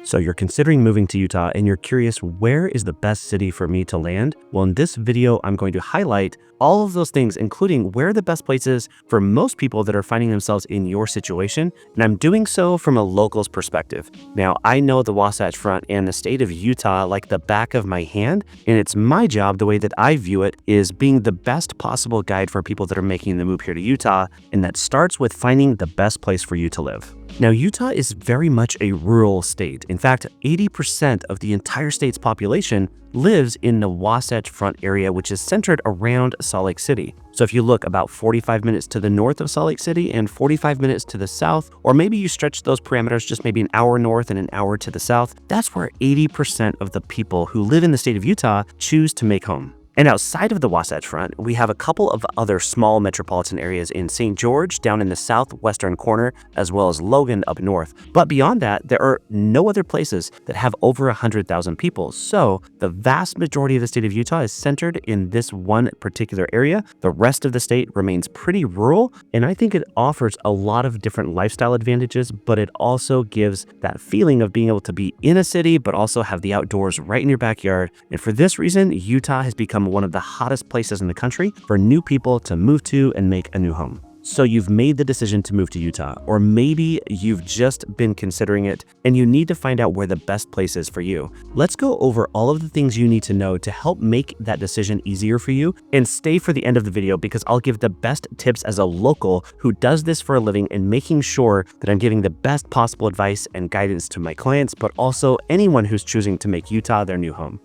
So you're considering moving to Utah and you're curious, where is the best city for me to land? Well, in this video, I'm going to highlight all of those things, including where the best place is for most people that are finding themselves in your situation. And I'm doing so from a local's perspective. Now, I know the Wasatch Front and the state of Utah like the back of my hand, and it's my job, the way that I view it, is being the best possible guide for people that are making the move here to Utah, and that starts with finding the best place for you to live. Now, Utah is very much a rural state. In fact, 80% of the entire state's population lives in the Wasatch Front area, which is centered around Salt Lake City. So if you look about 45 minutes to the north of Salt Lake City and 45 minutes to the south, or maybe you stretch those parameters just maybe an hour north and an hour to the south, that's where 80% of the people who live in the state of Utah choose to make home. And outside of the Wasatch Front, we have a couple of other small metropolitan areas in St. George down in the southwestern corner, as well as Logan up north. But beyond that, there are no other places that have over 100,000 people. So the vast majority of the state of Utah is centered in this one particular area. The rest of the state remains pretty rural, and I think it offers a lot of different lifestyle advantages, but it also gives that feeling of being able to be in a city, but also have the outdoors right in your backyard. And for this reason, Utah has become one of the hottest places in the country for new people to move to and make a new home. So you've made the decision to move to Utah, or maybe you've just been considering it and you need to find out where the best place is for you. Let's go over all of the things you need to know to help make that decision easier for you, and stay for the end of the video because I'll give the best tips as a local who does this for a living and making sure that I'm giving the best possible advice and guidance to my clients, but also anyone who's choosing to make Utah their new home.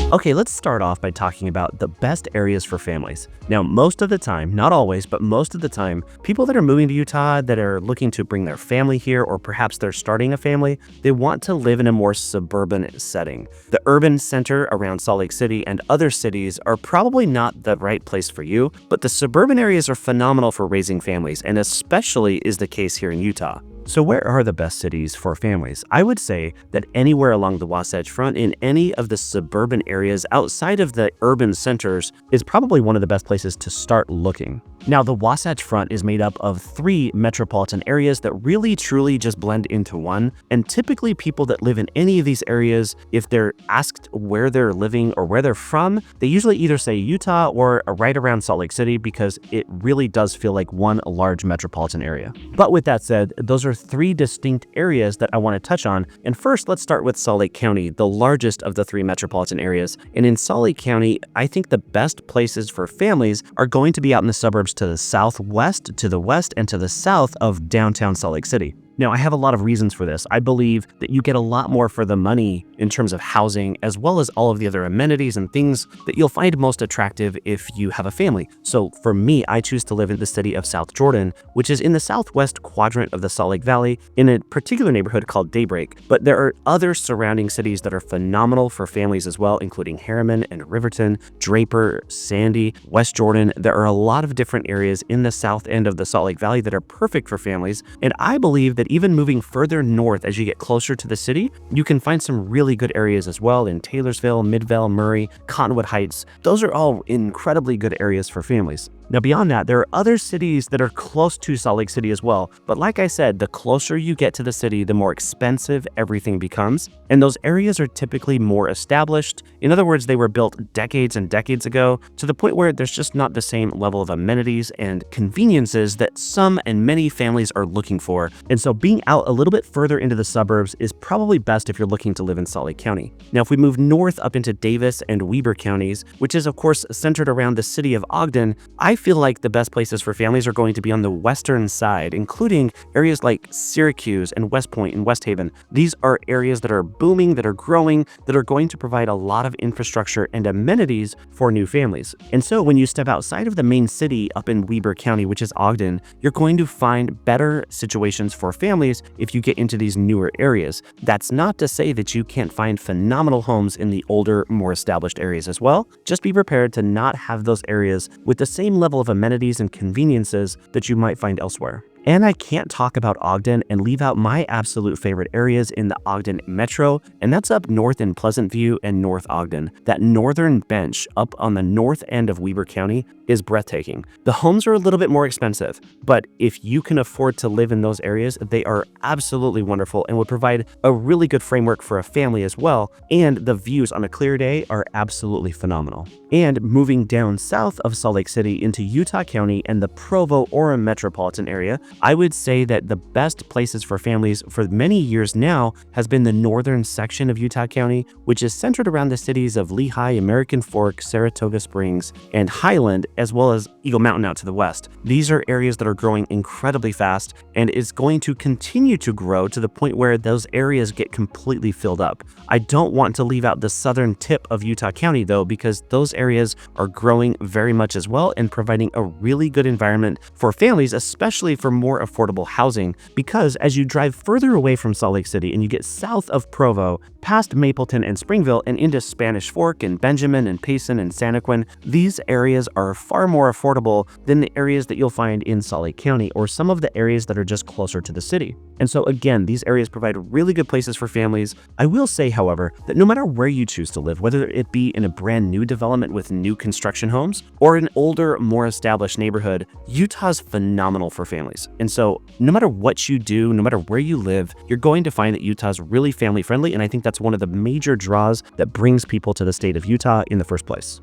Okay, let's start off by talking about the best areas for families. Now, most of the time, not always, but most of the time, people that are moving to Utah that are looking to bring their family here, or perhaps they're starting a family, they want to live in a more suburban setting. The urban center around Salt Lake City and other cities are probably not the right place for you, but the suburban areas are phenomenal for raising families, and especially is the case here in Utah. So where are the best cities for families? I would say that anywhere along the Wasatch Front in any of the suburban areas outside of the urban centers is probably one of the best places to start looking. Now, the Wasatch Front is made up of 3 metropolitan areas that really truly just blend into one. And typically people that live in any of these areas, if they're asked where they're living or where they're from, they usually either say Utah or right around Salt Lake City, because it really does feel like one large metropolitan area. But with that said, those are 3 distinct areas that I want to touch on. And first, let's start with Salt Lake County, the largest of the 3 metropolitan areas. And in Salt Lake County, I think the best places for families are going to be out in the suburbs to the southwest, to the west, and to the south of downtown Salt Lake City. Now, I have a lot of reasons for this. I believe that you get a lot more for the money in terms of housing, as well as all of the other amenities and things that you'll find most attractive if you have a family. So for me, I choose to live in the city of South Jordan, which is in the southwest quadrant of the Salt Lake Valley, in a particular neighborhood called Daybreak. But there are other surrounding cities that are phenomenal for families as well, including Harriman and Riverton, Draper, Sandy, West Jordan. There are a lot of different areas in the south end of the Salt Lake Valley that are perfect for families. And I believe that even moving further north as you get closer to the city, you can find some really good areas as well in Taylorsville, Midvale, Murray, Cottonwood Heights. Those are all incredibly good areas for families. Now, beyond that, there are other cities that are close to Salt Lake City as well. But like I said, the closer you get to the city, the more expensive everything becomes. And those areas are typically more established. In other words, they were built decades and decades ago, to the point where there's just not the same level of amenities and conveniences that some and many families are looking for. And so being out a little bit further into the suburbs is probably best if you're looking to live in Salt Lake County. Now, if we move north up into Davis and Weber counties, which is of course centered around the city of Ogden, I feel like the best places for families are going to be on the western side, including areas like Syracuse and West Point and West Haven. These are areas that are booming, that are growing, that are going to provide a lot of infrastructure and amenities for new families. And so when you step outside of the main city up in Weber County, which is Ogden, you're going to find better situations for families if you get into these newer areas. That's not to say that you can't find phenomenal homes in the older, more established areas as well. Just be prepared to not have those areas with the same level of amenities and conveniences that you might find elsewhere. And I can't talk about Ogden and leave out my absolute favorite areas in the Ogden Metro, and that's up north in Pleasant View and North Ogden. That northern bench up on the north end of Weber County is breathtaking. The homes are a little bit more expensive, but if you can afford to live in those areas, they are absolutely wonderful and would provide a really good framework for a family as well, and the views on a clear day are absolutely phenomenal. And moving down south of Salt Lake City into Utah County and the Provo-Orem metropolitan area, I would say that the best places for families for many years now has been the northern section of Utah County, which is centered around the cities of Lehi, American Fork, Saratoga Springs, and Highland, as well as Eagle Mountain out to the west. These are areas that are growing incredibly fast and is going to continue to grow to the point where those areas get completely filled up. I don't want to leave out the southern tip of Utah County though, because those areas are growing very much as well and providing a really good environment for families, especially for more affordable housing, because as you drive further away from Salt Lake City and you get south of Provo, past Mapleton and Springville and into Spanish Fork and Benjamin and Payson and Santaquin, these areas are far more affordable than the areas that you'll find in Salt Lake County or some of the areas that are just closer to the city. And so again, these areas provide really good places for families. I will say, however, that no matter where you choose to live, whether it be in a brand new development with new construction homes or an older, more established neighborhood, Utah's phenomenal for families. And so no matter what you do, no matter where you live, you're going to find that Utah's really family friendly. And I think that's one of the major draws that brings people to the state of Utah in the first place.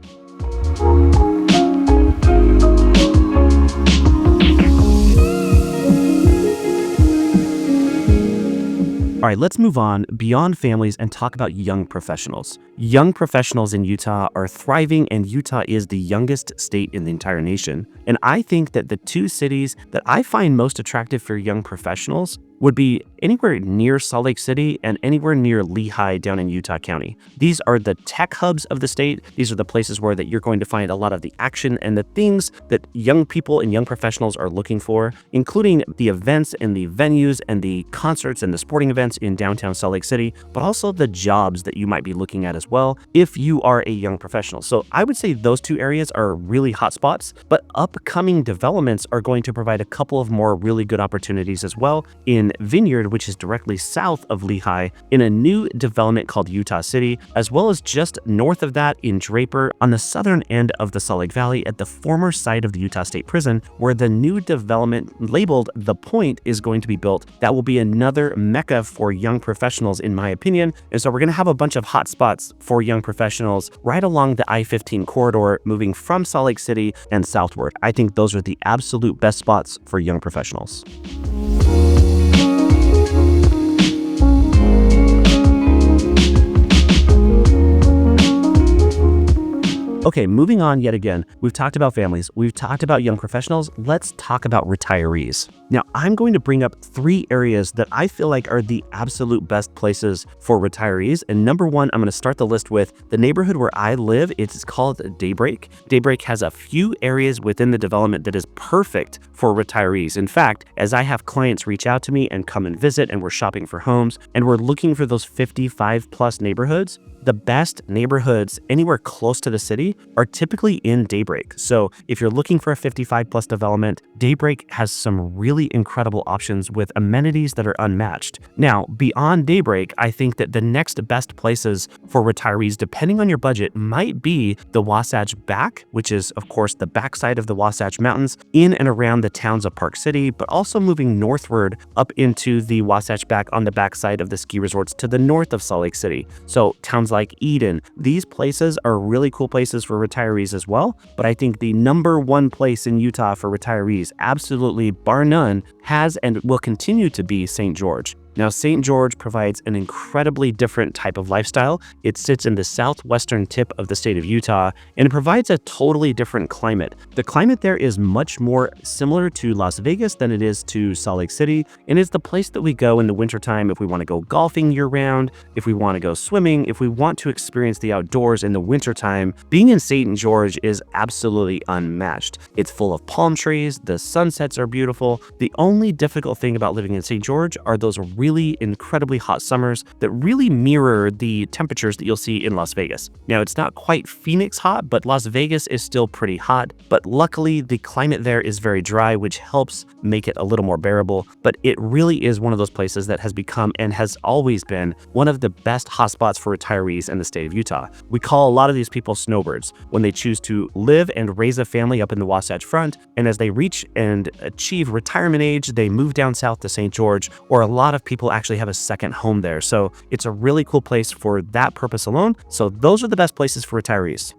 All right, let's move on beyond families and talk about young professionals. Young professionals in Utah are thriving, and Utah is the youngest state in the entire nation. And I think that the two cities that I find most attractive for young professionals would be anywhere near Salt Lake City and anywhere near Lehi down in Utah County. These are the tech hubs of the state. These are the places where that you're going to find a lot of the action and the things that young people and young professionals are looking for, including the events and the venues and the concerts and the sporting events in downtown Salt Lake City, but also the jobs that you might be looking at as well if you are a young professional. So I would say those two areas are really hot spots, but upcoming developments are going to provide a couple of more really good opportunities as well in Vineyard, which is directly south of Lehi, in a new development called Utah City, as well as just north of that in Draper on the southern end of the Salt Lake Valley at the former site of the Utah State Prison, where the new development labeled The Point is going to be built. That will be another mecca for young professionals, in my opinion. And so we're going to have a bunch of hot spots for young professionals right along the I-15 corridor, moving from Salt Lake City and southward. I think those are the absolute best spots for young professionals. Okay, moving on yet again, we've talked about families, we've talked about young professionals, let's talk about retirees. Now, I'm going to bring up 3 areas that I feel like are the absolute best places for retirees. And number 1, I'm going to start the list with the neighborhood where I live. It's called Daybreak. Daybreak has a few areas within the development that is perfect for retirees. In fact, as I have clients reach out to me and come and visit, and we're shopping for homes, and we're looking for those 55 plus neighborhoods, the best neighborhoods anywhere close to the city are typically in Daybreak. So if you're looking for a 55 plus development, Daybreak has some really incredible options with amenities that are unmatched. Now, beyond Daybreak, I think that the next best places for retirees, depending on your budget, might be the Wasatch Back, which is of course the backside of the Wasatch Mountains in and around the towns of Park City, but also moving northward up into the Wasatch Back on the backside of the ski resorts to the north of Salt Lake City. So towns like Eden. These places are really cool places for retirees as well, but I think the number 1 place in Utah for retirees, absolutely bar none, has and will continue to be St. George. Now, St. George provides an incredibly different type of lifestyle. It sits in the southwestern tip of the state of Utah, and it provides a totally different climate. The climate there is much more similar to Las Vegas than it is to Salt Lake City, and it's the place that we go in the wintertime if we want to go golfing year-round, if we want to go swimming, if we want to experience the outdoors in the wintertime. Being in St. George is absolutely unmatched. It's full of palm trees, the sunsets are beautiful. The only difficult thing about living in St. George are those really incredibly hot summers that really mirror the temperatures that you'll see in Las Vegas. Now, it's not quite Phoenix hot, but Las Vegas is still pretty hot. But luckily, the climate there is very dry, which helps make it a little more bearable. But it really is one of those places that has become and has always been one of the best hotspots for retirees in the state of Utah. We call a lot of these people snowbirds when they choose to live and raise a family up in the Wasatch Front, and as they reach and achieve retirement age, they move down south to St. George, or a lot of people actually have a second home there. So it's a really cool place for that purpose alone. So those are the best places for retirees.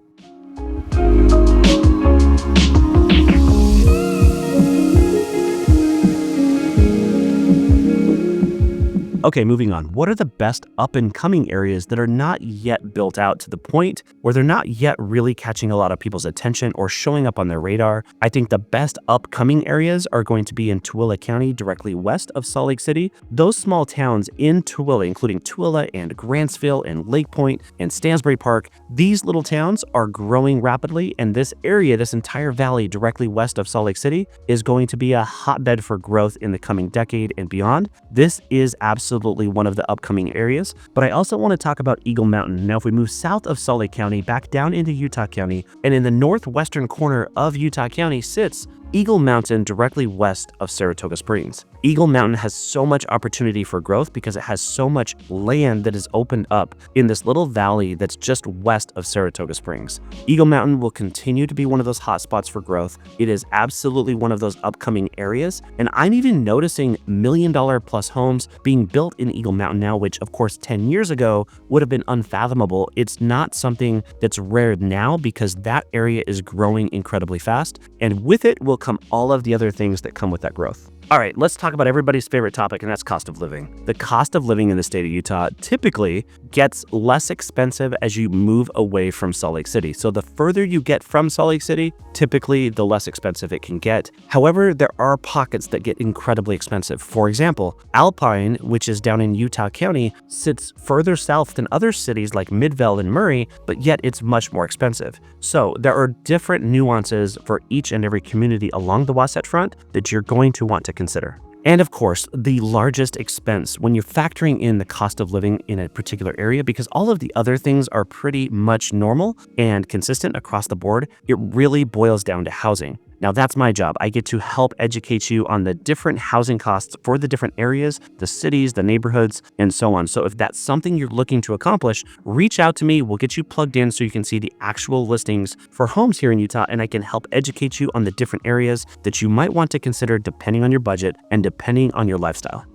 Okay, moving on. What are the best up-and-coming areas that are not yet built out to the point where they're not yet really catching a lot of people's attention or showing up on their radar? I think the best upcoming areas are going to be in Tooele County, directly west of Salt Lake City. Those small towns in Tooele, including Tooele and Grantsville and Lake Point and Stansbury Park, these little towns are growing rapidly, and this area, this entire valley directly west of Salt Lake City, is going to be a hotbed for growth in the coming decade and beyond. This is absolutely one of the upcoming areas, but I also want to talk about Eagle Mountain. Now, if we move south of Salt Lake County, back down into Utah County, and in the northwestern corner of Utah County sits Eagle Mountain, directly west of Saratoga Springs. Eagle Mountain has so much opportunity for growth because it has so much land that is opened up in this little valley that's just west of Saratoga Springs. Eagle Mountain will continue to be one of those hotspots for growth. It is absolutely one of those upcoming areas, and I'm even noticing million-dollar-plus homes being built in Eagle Mountain now, which of course 10 years ago would have been unfathomable. It's not something that's rare now because that area is growing incredibly fast, and with it will come all of the other things that come with that growth. All right, let's talk about everybody's favorite topic, and that's cost of living. The cost of living in the state of Utah typically gets less expensive as you move away from Salt Lake City. So the further you get from Salt Lake City, typically the less expensive it can get. However, there are pockets that get incredibly expensive. For example, Alpine, which is down in Utah County, sits further south than other cities like Midvale and Murray, but yet it's much more expensive. So there are different nuances for each and every community along the Wasatch Front that you're going to want to consider. And of course, the largest expense when you're factoring in the cost of living in a particular area, because all of the other things are pretty much normal and consistent across the board, it really boils down to housing. Now, that's my job. I get to help educate you on the different housing costs for the different areas, the cities, the neighborhoods, and so on. So if that's something you're looking to accomplish, reach out to me. We'll get you plugged in so you can see the actual listings for homes here in Utah, and I can help educate you on the different areas that you might want to consider depending on your budget and depending on your lifestyle.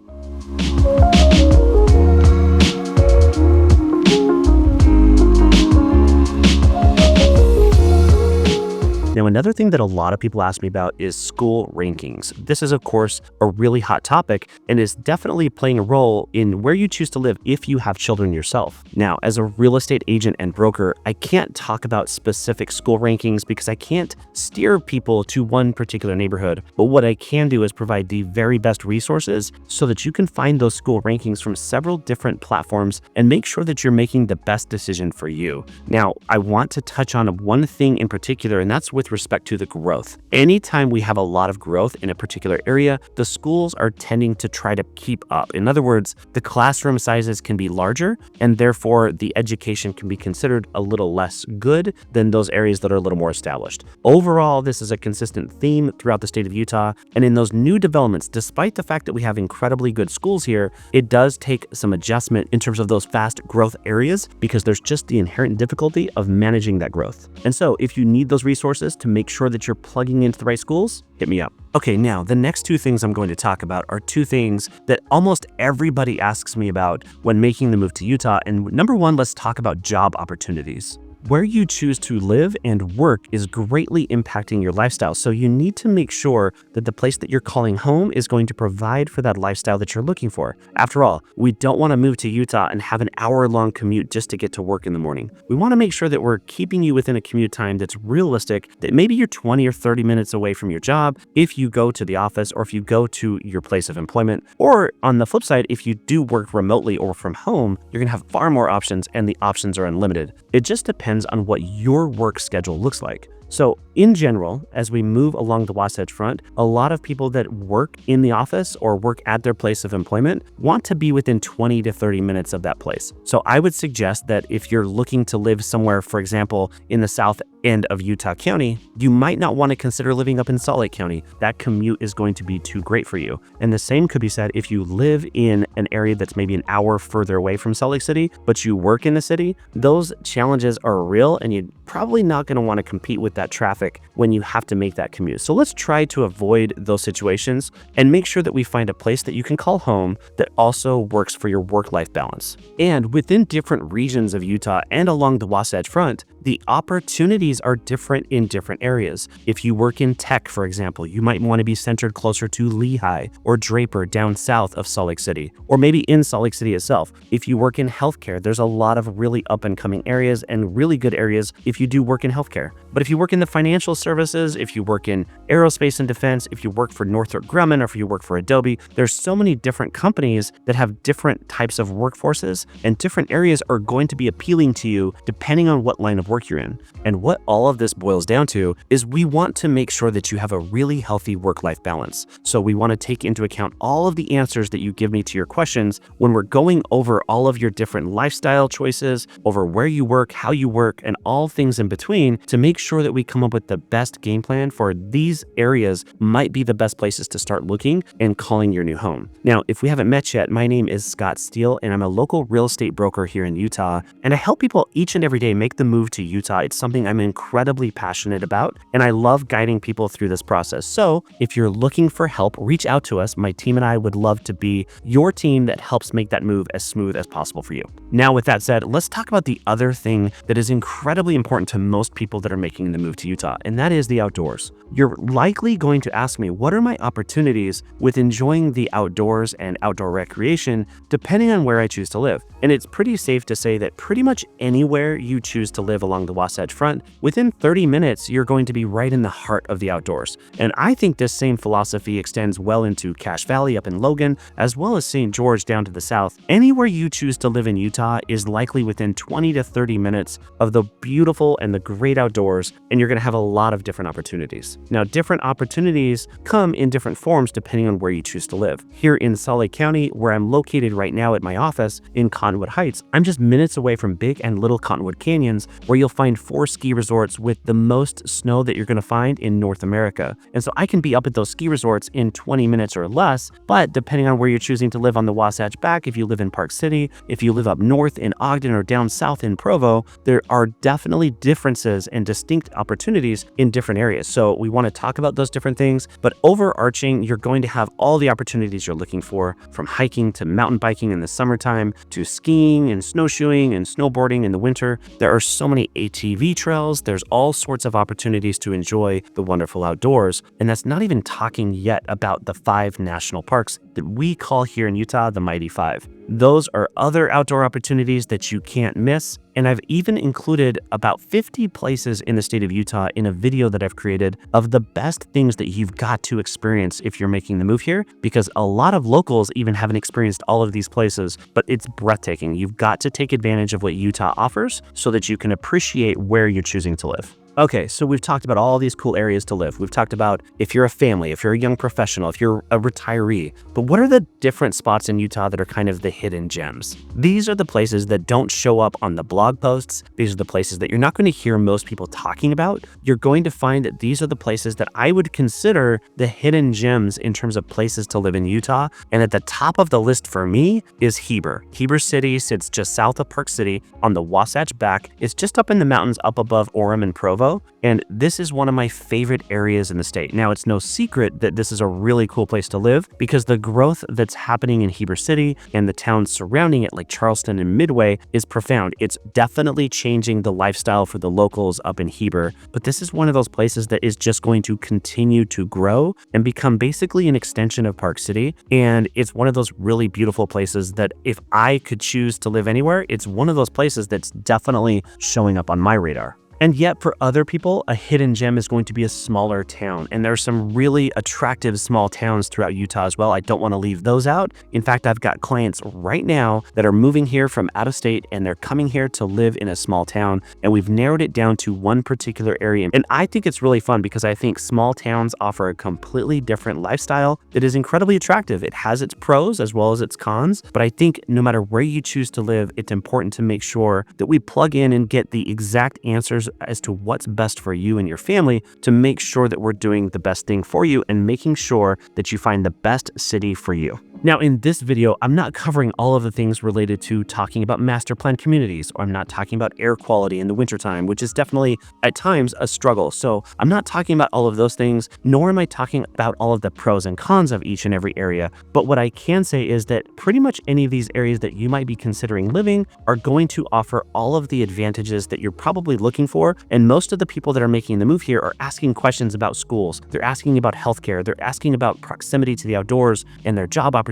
Now, another thing that a lot of people ask me about is school rankings. This is, of course, a really hot topic and is definitely playing a role in where you choose to live if you have children yourself. Now, as a real estate agent and broker, I can't talk about specific school rankings because I can't steer people to one particular neighborhood. But what I can do is provide the very best resources so that you can find those school rankings from several different platforms and make sure that you're making the best decision for you. Now, I want to touch on one thing in particular, and that's with respect to the growth. Anytime we have a lot of growth in a particular area, the schools are tending to try to keep up. In other words, the classroom sizes can be larger, and therefore the education can be considered a little less good than those areas that are a little more established. Overall, this is a consistent theme throughout the state of Utah, and in those new developments, despite the fact that we have incredibly good schools here, it does take some adjustment in terms of those fast growth areas because there's just the inherent difficulty of managing that growth. And so if you need those resources to make sure that you're plugging into the right schools, hit me up. Okay, now the next two things I'm going to talk about are two things that almost everybody asks me about when making the move to Utah. And number one, let's talk about job opportunities. Where you choose to live and work is greatly impacting your lifestyle, so you need to make sure that the place that you're calling home is going to provide for that lifestyle that you're looking for. After all, we don't want to move to Utah and have an hour-long commute just to get to work in the morning. We want to make sure that we're keeping you within a commute time that's realistic, that maybe you're 20 or 30 minutes away from your job if you go to the office or if you go to your place of employment. Or on the flip side, if you do work remotely or from home, you're going to have far more options, and the options are unlimited. It just depends on what your work schedule looks like. So in general, as we move along the Wasatch Front, a lot of people that work in the office or work at their place of employment want to be within 20 to 30 minutes of that place. So I would suggest that if you're looking to live somewhere, for example, in the south end of Utah County, you might not want to consider living up in Salt Lake County. That commute is going to be too great for you. And the same could be said if you live in an area that's maybe an hour further away from Salt Lake City, but you work in the city. Those challenges are real, and you're probably not going to want to compete with that traffic when you have to make that commute. So let's try to avoid those situations and make sure that we find a place that you can call home that also works for your work-life balance. And within different regions of Utah and along the Wasatch Front, the opportunities are different in different areas. If you work in tech, for example, you might want to be centered closer to Lehigh or Draper down south of Salt Lake City, or maybe in Salt Lake City itself. If you work in healthcare, there's a lot of really up and coming areas and really good areas if you do work in healthcare. But if you work in the financial services, if you work in aerospace and defense, if you work for Northrop Grumman, or if you work for Adobe, there's so many different companies that have different types of workforces, and different areas are going to be appealing to you depending on what line of work you're in. And what all of this boils down to is we want to make sure that you have a really healthy work-life balance. So we want to take into account all of the answers that you give me to your questions when we're going over all of your different lifestyle choices, over where you work, how you work, and all things in between, to make sure that we come up with the best game plan for these areas might be the best places to start looking and calling your new home. Now, if we haven't met yet, my name is Steele, and I'm a local real estate broker here in Utah, and I help people each and every day make the move to Utah. It's something I'm incredibly passionate about, and I love guiding people through this process. So if you're looking for help, reach out to us. My team and I would love to be your team that helps make that move as smooth as possible for you. Now, with that said, let's talk about the other thing that is incredibly important to most people that are making the move to Utah, and that is the outdoors. You're likely going to ask me, what are my opportunities with enjoying the outdoors and outdoor recreation depending on where I choose to live? And it's pretty safe to say that pretty much anywhere you choose to live along the Wasatch Front, within 30 minutes, you're going to be right in the heart of the outdoors. And I think this same philosophy extends well into Cache Valley up in Logan, as well as St. George down to the south. Anywhere you choose to live in Utah is likely within 20 to 30 minutes of the beautiful and the great outdoors, and you're going to have a lot of different opportunities. Now, different opportunities come in different forms depending on where you choose to live. Here in Salt Lake County, where I'm located right now at my office in Cottonwood Heights, I'm just minutes away from Big and Little Cottonwood Canyons, where you'll find 4 ski resorts with the most snow that you're going to find in North America. And so I can be up at those ski resorts in 20 minutes or less, but depending on where you're choosing to live on the Wasatch Back, if you live in Park City, if you live up north in Ogden or down south in Provo, there are definitely differences and distinct opportunities in different areas. So we want to talk about those different things, but overarching, you're going to have all the opportunities you're looking for, from hiking to mountain biking in the summertime, to skiing and snowshoeing and snowboarding in the winter. There are so many ATV trails. There's all sorts of opportunities to enjoy the wonderful outdoors. And that's not even talking yet about the 5 national parks that we call here in Utah the Mighty 5. Those are other outdoor opportunities that you can't miss. And I've even included about 50 places in the state of Utah in a video that I've created of the best things that you've got to experience if you're making the move here, because a lot of locals even haven't experienced all of these places, but it's breathtaking. You've got to take advantage of what Utah offers so that you can appreciate where you're choosing to live. Okay, so we've talked about all these cool areas to live. We've talked about if you're a family, if you're a young professional, if you're a retiree. But what are the different spots in Utah that are kind of the hidden gems? These are the places that don't show up on the blog posts. These are the places that you're not going to hear most people talking about. You're going to find that these are the places that I would consider the hidden gems in terms of places to live in Utah. And at the top of the list for me is Heber. Heber City sits just south of Park City on the Wasatch Back. It's just up in the mountains up above Orem and Provo. And this is one of my favorite areas in the state. Now, it's no secret that this is a really cool place to live because the growth that's happening in Heber City and the towns surrounding it, like Charleston and Midway, is profound. It's definitely changing the lifestyle for the locals up in Heber. But this is one of those places that is just going to continue to grow and become basically an extension of Park City. And it's one of those really beautiful places that if I could choose to live anywhere, it's one of those places that's definitely showing up on my radar. And yet for other people, a hidden gem is going to be a smaller town. And there's some really attractive small towns throughout Utah as well. I don't want to leave those out. In fact, I've got clients right now that are moving here from out of state, and they're coming here to live in a small town. And we've narrowed it down to one particular area. And I think it's really fun because I think small towns offer a completely different lifestyle that is incredibly attractive. It has its pros as well as its cons, but I think no matter where you choose to live, it's important to make sure that we plug in and get the exact answers as to what's best for you and your family to make sure that we're doing the best thing for you and making sure that you find the best city for you. Now, in this video, I'm not covering all of the things related to talking about master plan communities, or I'm not talking about air quality in the wintertime, which is definitely at times a struggle. So I'm not talking about all of those things, nor am I talking about all of the pros and cons of each and every area. But what I can say is that pretty much any of these areas that you might be considering living are going to offer all of the advantages that you're probably looking for. And most of the people that are making the move here are asking questions about schools. They're asking about healthcare. They're asking about proximity to the outdoors and their job opportunities.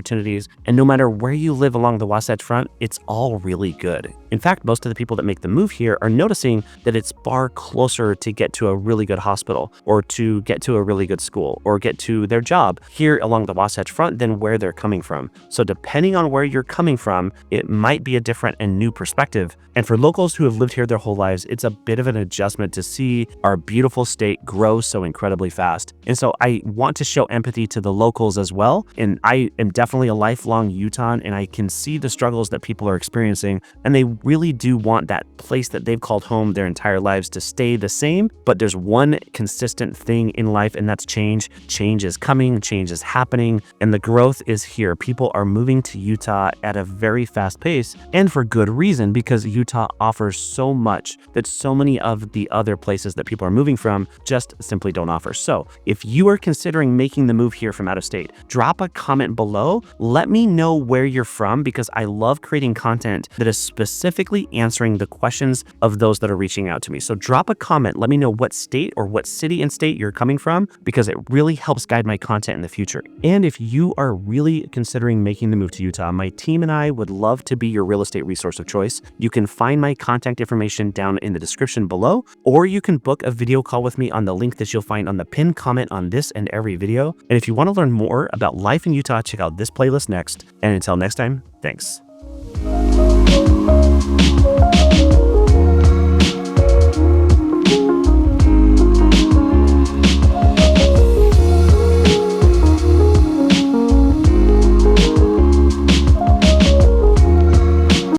And no matter where you live along the Wasatch Front, it's all really good. In fact, most of the people that make the move here are noticing that it's far closer to get to a really good hospital, or to get to a really good school, or get to their job here along the Wasatch Front than where they're coming from. So depending on where you're coming from, it might be a different and new perspective. And for locals who have lived here their whole lives, it's a bit of an adjustment to see our beautiful state grow so incredibly fast. And so I want to show empathy to the locals as well. And I am definitely a lifelong Utahn, and I can see the struggles that people are experiencing, and they really do want that place that they've called home their entire lives to stay the same. But there's one consistent thing in life, and that's change. Change is coming, change is happening, and the growth is here. People are moving to Utah at a very fast pace, and for good reason, because Utah offers so much that so many of the other places that people are moving from just simply don't offer. So if you are considering making the move here from out of state, drop a comment below. Let me know where you're from, because I love creating content that is specifically answering the questions of those that are reaching out to me. So drop a comment. Let me know what state or what city and state you're coming from, because it really helps guide my content in the future. And if you are really considering making the move to Utah, my team and I would love to be your real estate resource of choice. You can find my contact information down in the description below, or you can book a video call with me on the link that you'll find on the pinned comment on this and every video. And if you want to learn more about life in Utah, check out this playlist next. And until next time, thanks.